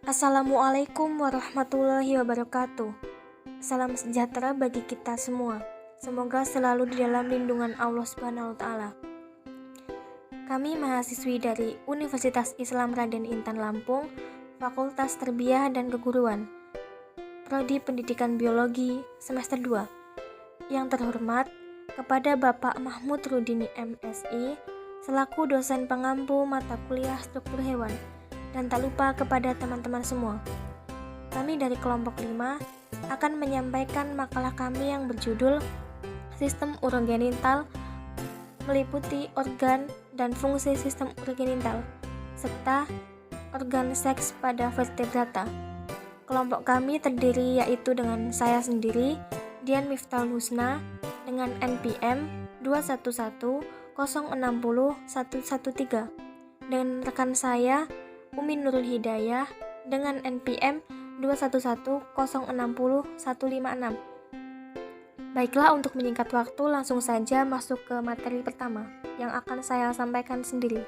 Assalamualaikum warahmatullahi wabarakatuh. Salam sejahtera bagi kita semua. Semoga selalu di dalam lindungan Allah Subhanahu wa taala. Kami mahasiswi dari Universitas Islam Raden Intan Lampung, Fakultas Tarbiyah dan Keguruan, Prodi Pendidikan Biologi semester 2. Yang terhormat kepada Bapak Mahmud Rudini MSI selaku dosen pengampu mata kuliah struktur hewan, dan tak lupa kepada teman-teman semua. Kami dari kelompok 5 akan menyampaikan makalah kami yang berjudul Sistem Urogenital, meliputi organ dan fungsi sistem urogenital serta organ seks pada vertebrata. Kelompok kami terdiri yaitu dengan saya sendiri, Dian Miftahul Husna, dengan NPM 211060113, dan rekan saya Umi Nurul Hidayah dengan NPM 211060156. Baiklah, untuk menyingkat waktu langsung saja masuk ke materi pertama yang akan saya sampaikan sendiri.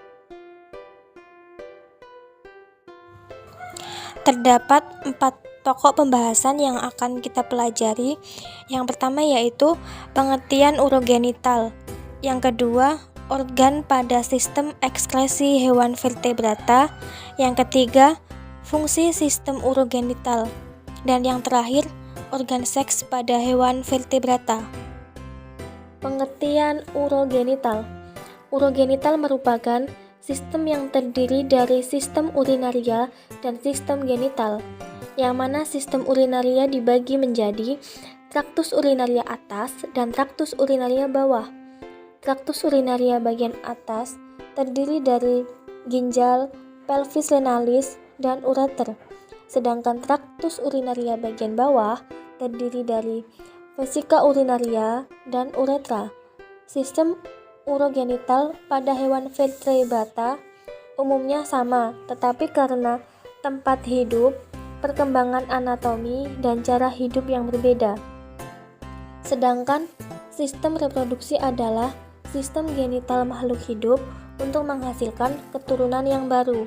Terdapat 4 pokok pembahasan yang akan kita pelajari. Yang pertama yaitu pengertian urogenital. Yang kedua, organ pada sistem ekskresi hewan vertebrata. Yang ketiga, fungsi sistem urogenital. Dan yang terakhir, organ seks pada hewan vertebrata. Pengertian urogenital. Urogenital merupakan sistem yang terdiri dari sistem urinaria dan sistem genital, yang mana sistem urinaria dibagi menjadi traktus urinaria atas dan traktus urinaria bawah. Traktus urinaria bagian atas terdiri dari ginjal, pelvis renalis, dan ureter. Sedangkan traktus urinaria bagian bawah terdiri dari vesika urinaria dan uretra. Sistem urogenital pada hewan vertebrata umumnya sama, tetapi karena tempat hidup, perkembangan anatomi, dan cara hidup yang berbeda. Sedangkan sistem reproduksi adalah sistem genital makhluk hidup untuk menghasilkan keturunan yang baru.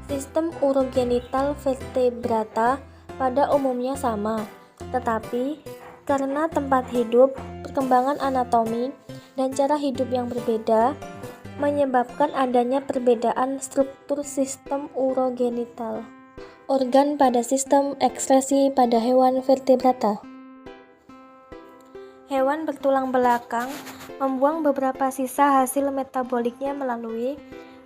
Sistem urogenital vertebrata pada umumnya sama, tetapi karena tempat hidup, perkembangan anatomi, dan cara hidup yang berbeda, menyebabkan adanya perbedaan struktur sistem urogenital. Organ pada sistem ekskresi pada hewan vertebrata. Hewan bertulang belakang membuang beberapa sisa hasil metaboliknya melalui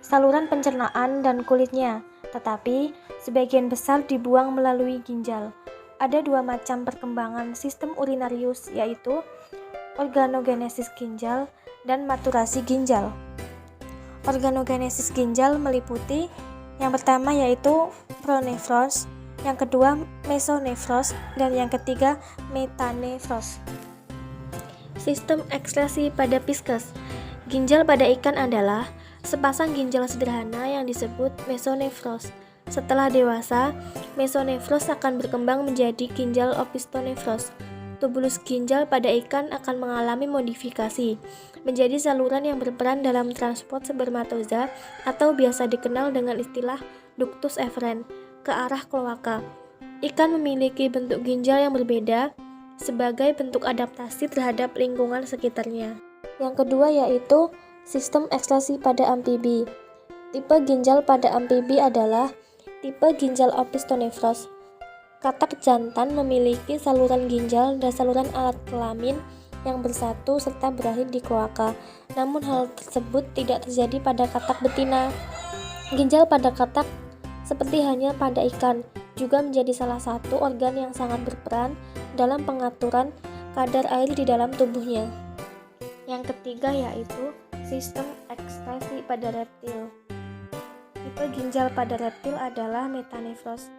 saluran pencernaan dan kulitnya, tetapi sebagian besar dibuang melalui ginjal. Ada 2 macam perkembangan sistem urinarius, yaitu organogenesis ginjal dan maturasi ginjal. Organogenesis ginjal meliputi yang pertama yaitu pronefros, yang kedua mesonefros, dan yang ketiga metanefros. Sistem ekskresi pada pisces. Ginjal pada ikan adalah sepasang ginjal sederhana yang disebut mesonefros. Setelah dewasa, mesonefros akan berkembang menjadi ginjal opistonefros. Tubulus ginjal pada ikan akan mengalami modifikasi menjadi saluran yang berperan dalam transport spermatoza atau biasa dikenal dengan istilah ductus efferent ke arah kloaka. Ikan memiliki bentuk ginjal yang berbeda sebagai bentuk adaptasi terhadap lingkungan sekitarnya. Yang kedua yaitu sistem ekskresi pada amfibi. Tipe ginjal pada amfibi adalah tipe ginjal opistonefros. Katak jantan memiliki saluran ginjal dan saluran alat kelamin yang bersatu serta berakhir di kloaka. Namun hal tersebut tidak terjadi pada katak betina. Ginjal pada katak, seperti halnya pada ikan, juga menjadi salah satu organ yang sangat berperan dalam pengaturan kadar air di dalam tubuhnya. Yang ketiga yaitu sistem ekskresi pada reptil. Tipe ginjal pada reptil adalah metanefros.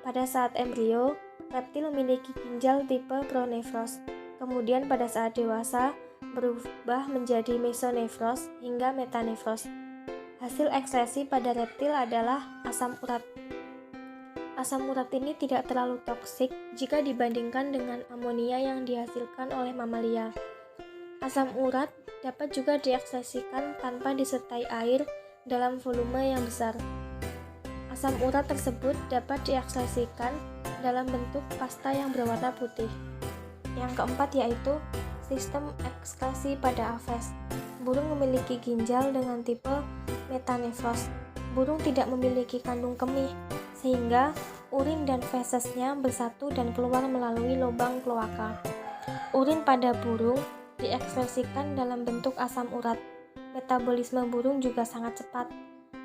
Pada saat embrio, reptil memiliki ginjal tipe pronefros. Kemudian pada saat dewasa berubah menjadi mesonefros hingga metanefros. Hasil ekskresi pada reptil adalah asam urat. Asam urat ini tidak terlalu toksik jika dibandingkan dengan amonia yang dihasilkan oleh mamalia. Asam urat dapat juga diekskresikan tanpa disertai air dalam volume yang besar. Asam urat tersebut dapat diekskresikan dalam bentuk pasta yang berwarna putih. Yang keempat yaitu sistem ekskresi pada aves. Burung memiliki ginjal dengan tipe metanefros. Burung tidak memiliki kandung kemih, sehingga urin dan fesesnya bersatu dan keluar melalui lubang kloaka. Urin pada burung diekskresikan dalam bentuk asam urat. Metabolisme burung juga sangat cepat.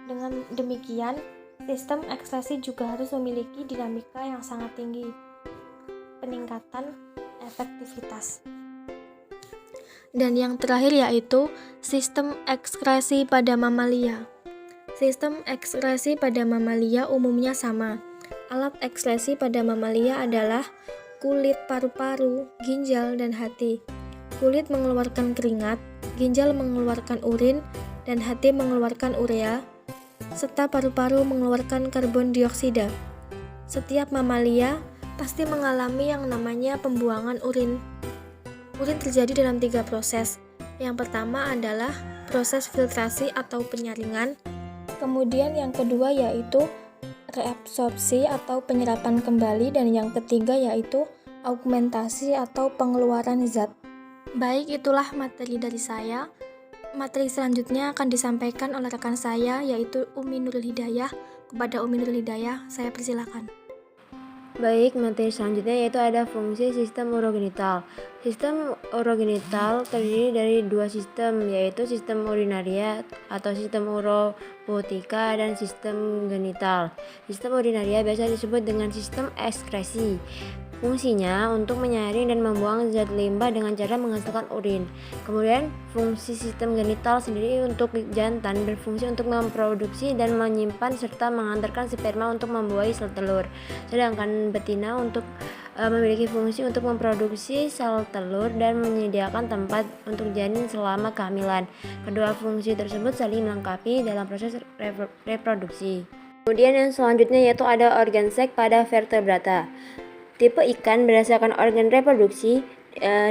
Dengan demikian, sistem ekskresi juga harus memiliki dinamika yang sangat tinggi. Peningkatan efektivitas. Dan yang terakhir yaitu sistem ekskresi pada mamalia. Sistem ekskresi pada mamalia umumnya sama. Alat ekskresi pada mamalia adalah kulit, paru-paru, ginjal, dan hati. Kulit mengeluarkan keringat, ginjal mengeluarkan urin, dan hati mengeluarkan urea, serta paru-paru mengeluarkan karbon dioksida. Setiap mamalia pasti mengalami yang namanya pembuangan urin. Urin terjadi dalam 3 proses. Yang pertama adalah proses filtrasi atau penyaringan. Kemudian yang kedua yaitu reabsorpsi atau penyerapan kembali, dan yang ketiga yaitu augmentasi atau pengeluaran zat. Baik, itulah materi dari saya. Materi selanjutnya akan disampaikan oleh rekan saya yaitu Umi Nurul Hidayah. Kepada Umi Nurul Hidayah, saya persilakan. Baik, materi selanjutnya yaitu ada fungsi sistem urogenital. Sistem urogenital terdiri dari 2 sistem, yaitu sistem urinaria atau sistem uropotika dan sistem genital. Sistem urinaria biasa disebut dengan sistem ekskresi. Fungsinya untuk menyaring dan membuang zat limbah dengan cara menghasilkan urin. Kemudian fungsi sistem genital sendiri untuk jantan berfungsi untuk memproduksi dan menyimpan serta mengantarkan sperma untuk membuahi sel telur. Sedangkan betina memiliki fungsi untuk memproduksi sel telur dan menyediakan tempat untuk janin selama kehamilan. Kedua fungsi tersebut saling melengkapi dalam proses reproduksi. Kemudian yang selanjutnya yaitu ada organ seks pada vertebrata. Tipe ikan berdasarkan organ reproduksi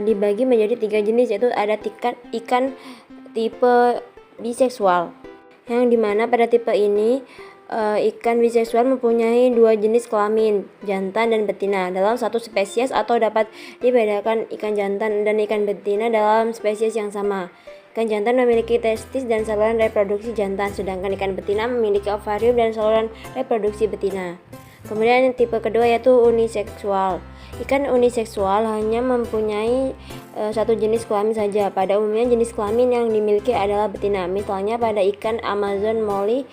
dibagi menjadi 3 jenis, yaitu ada ikan tipe biseksual, yang dimana pada tipe ini ikan biseksual mempunyai 2 jenis kelamin, jantan dan betina, dalam satu spesies, atau dapat dibedakan ikan jantan dan ikan betina dalam spesies yang sama. Ikan jantan memiliki testis dan saluran reproduksi jantan, sedangkan ikan betina memiliki ovarium dan saluran reproduksi betina. Kemudian tipe kedua yaitu uniseksual. Ikan uniseksual hanya mempunyai 1 jenis kelamin saja. Pada umumnya jenis kelamin yang dimiliki adalah betina. Misalnya pada ikan Amazon molly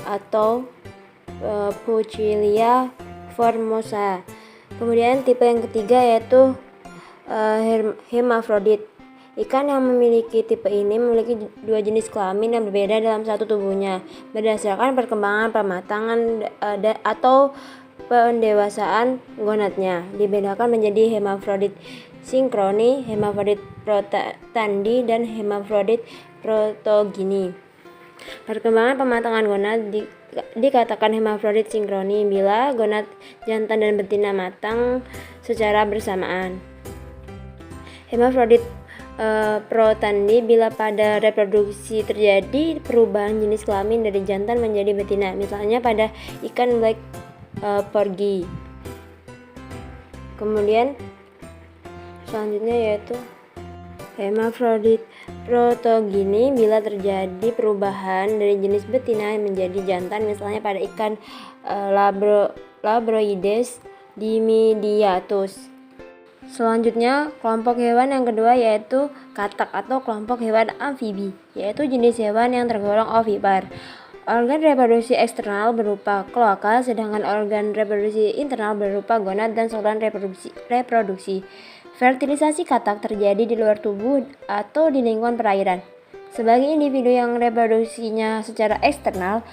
atau Pucilia formosa. Kemudian tipe yang ketiga yaitu hermafrodit. Ikan yang memiliki tipe ini memiliki 2 jenis kelamin yang berbeda dalam satu tubuhnya. Berdasarkan perkembangan pematangan atau pendewasaan gonadnya, dibedakan menjadi hermafrodit sinkroni, hermafrodit protandi, dan hermafrodit protogini. Perkembangan pematangan gonad dikatakan hermafrodit sinkroni bila gonad jantan dan betina matang secara bersamaan. Hermafrodit protandi bila pada reproduksi terjadi perubahan jenis kelamin dari jantan menjadi betina, misalnya pada ikan black porgy. Kemudian selanjutnya yaitu hermafrodit protogini bila terjadi perubahan dari jenis betina menjadi jantan, misalnya pada ikan Labroides dimidiatus. Selanjutnya, kelompok hewan yang kedua yaitu katak atau kelompok hewan amfibi, yaitu jenis hewan yang tergolong ovipar. Organ reproduksi eksternal berupa kloaka, sedangkan organ reproduksi internal berupa gonad dan saluran reproduksi. Fertilisasi katak terjadi di luar tubuh atau di lingkungan perairan. Sebagai individu yang reproduksinya secara eksternal,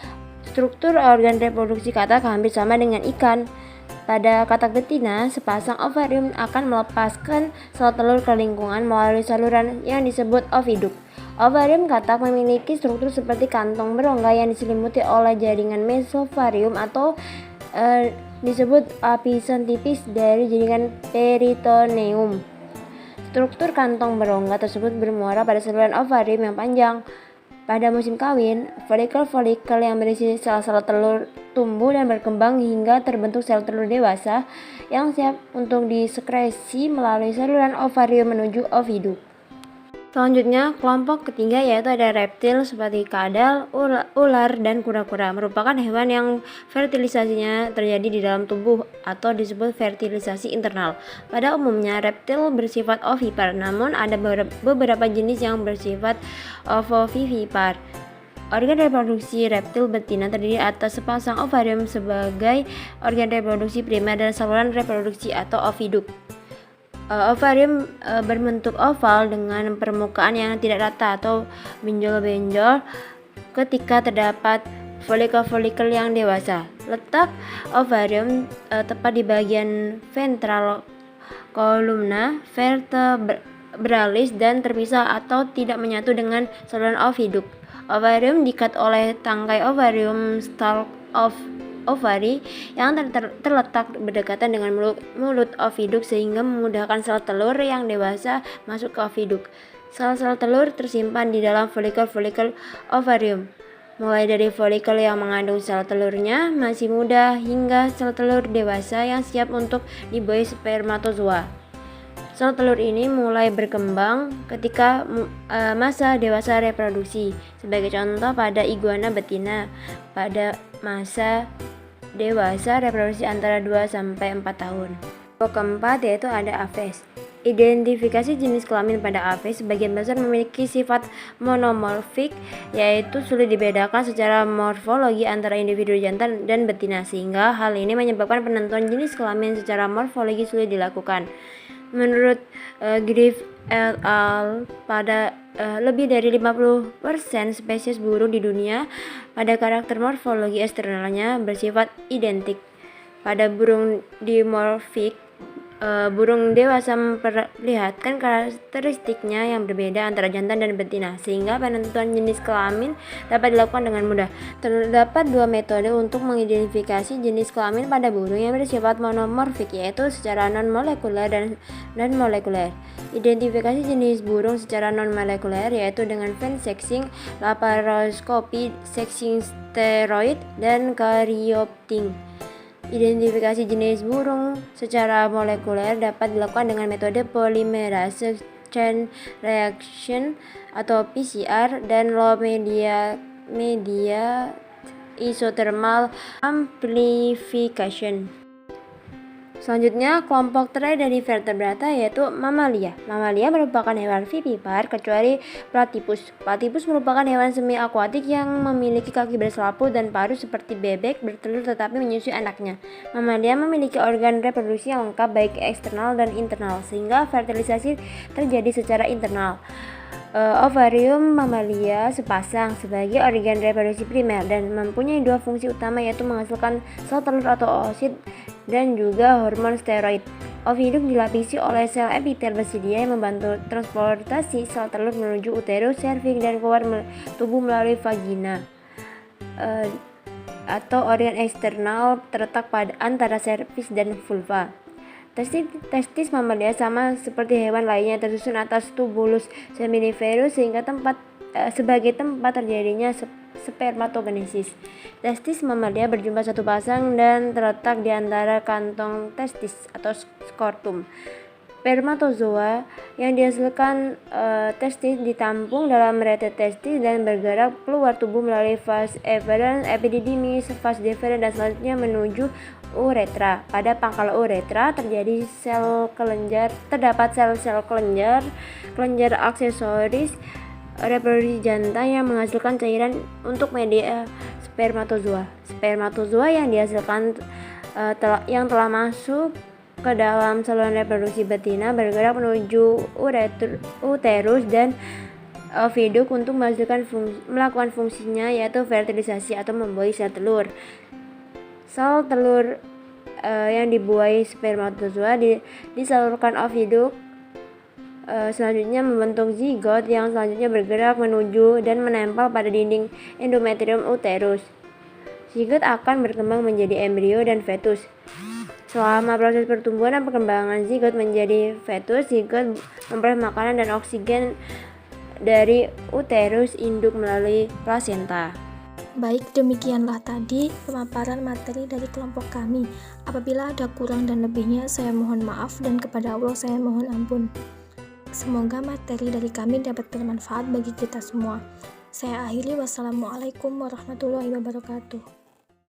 struktur organ reproduksi katak hampir sama dengan ikan. Pada katak betina, sepasang ovarium akan melepaskan sel telur ke lingkungan melalui saluran yang disebut oviduk. Ovarium katak memiliki struktur seperti kantong berongga yang diselimuti oleh jaringan mesovarium atau disebut lapisan tipis dari jaringan peritoneum. Struktur kantong berongga tersebut bermuara pada saluran ovarium yang panjang. Pada musim kawin, folikel-folikel yang berisi sel-sel telur tumbuh dan berkembang hingga terbentuk sel telur dewasa yang siap untuk disekresi melalui saluran ovarium menuju oviduk. Selanjutnya, kelompok ketiga yaitu ada reptil seperti kadal, ular, dan kura-kura, merupakan hewan yang fertilisasinya terjadi di dalam tubuh atau disebut fertilisasi internal. Pada umumnya, reptil bersifat ovipar, namun ada beberapa jenis yang bersifat ovovivipar. Organ reproduksi reptil betina terdiri atas sepasang ovarium sebagai organ reproduksi primer dan saluran reproduksi atau oviduk. Ovarium berbentuk oval dengan permukaan yang tidak rata atau benjol-benjol ketika terdapat folikel-folikel yang dewasa. Letak ovarium tepat di bagian ventral kolumna vertebralis dan terpisah atau tidak menyatu dengan saluran oviduk. Ovarium diikat oleh tangkai ovarium stalk of ovari yang terletak berdekatan dengan mulut oviduk sehingga memudahkan sel telur yang dewasa masuk ke oviduk. Sel-sel telur tersimpan di dalam folikel-folikel ovarium, mulai dari folikel yang mengandung sel telurnya masih muda hingga sel telur dewasa yang siap untuk dibuahi spermatozoa. Sel telur ini mulai berkembang ketika masa dewasa reproduksi. Sebagai contoh, pada iguana betina pada masa dewasa reproduksi antara 2-4 tahun. Keempat yaitu ada Aves. Identifikasi jenis kelamin pada Aves sebagian besar memiliki sifat monomorfik, yaitu sulit dibedakan secara morfologi antara individu jantan dan betina, sehingga hal ini menyebabkan penentuan jenis kelamin secara morfologi sulit dilakukan. Menurut Griff et al., pada lebih dari 50% spesies burung di dunia pada karakter morfologi eksternalnya bersifat identik. Pada burung dimorfik, burung dewasa memperlihatkan karakteristiknya yang berbeda antara jantan dan betina, sehingga penentuan jenis kelamin dapat dilakukan dengan mudah. Terdapat dua metode untuk mengidentifikasi jenis kelamin pada burung yang bersifat monomorfik, yaitu secara non-molekuler dan molekuler. Identifikasi jenis burung secara non-molekuler yaitu dengan fan sexing, laparoskopi, sexing steroid, dan karyopting. Identifikasi jenis burung secara molekuler dapat dilakukan dengan metode polymerase chain reaction atau PCR dan low media isothermal amplification. Selanjutnya, kelompok terakhir dari vertebrata yaitu mamalia. Mamalia merupakan hewan vivipar kecuali platypus. Platypus merupakan hewan semi akuatik yang memiliki kaki berselaput dan paruh seperti bebek bertelur tetapi menyusui anaknya. Mamalia memiliki organ reproduksi yang lengkap baik eksternal dan internal, sehingga fertilisasi terjadi secara internal. Ovarium mamalia sepasang sebagai organ reproduksi primer dan mempunyai dua fungsi utama, yaitu menghasilkan sel telur atau oosit dan juga hormon steroid. Oviduk dilapisi oleh sel epitel basidia yang membantu transportasi sel telur menuju uterus, serviks, dan keluar tubuh melalui vagina atau organ eksternal terletak pada antara serviks dan vulva. Testis mamalia sama seperti hewan lainnya tersusun atas tubulus seminiferus sehingga sebagai tempat terjadinya spermatogenesis. Testis mamalia berjumlah satu pasang dan terletak di antara kantong testis atau skortum. Spermatozoa yang dihasilkan testis ditampung dalam rete testis dan bergerak keluar tubuh melalui vas efferens, epididymis, vas deferens, dan selanjutnya menuju uretra. Pada pangkal uretra terdapat sel-sel kelenjar aksesoris reproduksi jantan yang menghasilkan cairan untuk media spermatozoa. Spermatozoa yang dihasilkan yang telah masuk ke dalam saluran reproduksi betina bergerak menuju uterus dan oviduk untuk melakukan fungsinya, yaitu fertilisasi atau membuahi sel telur. Sel telur yang dibuahi spermatozoa disalurkan oviduk, selanjutnya membentuk zigot yang selanjutnya bergerak menuju dan menempel pada dinding endometrium uterus. Zigot akan berkembang menjadi embrio dan fetus. Selama proses pertumbuhan dan perkembangan zigot menjadi fetus, zigot memperoleh makanan dan oksigen dari uterus induk melalui plasenta. Baik, demikianlah tadi pemaparan materi dari kelompok kami. Apabila ada kurang dan lebihnya, saya mohon maaf dan kepada Allah saya mohon ampun. Semoga materi dari kami dapat bermanfaat bagi kita semua. Saya akhiri, wassalamualaikum warahmatullahi wabarakatuh.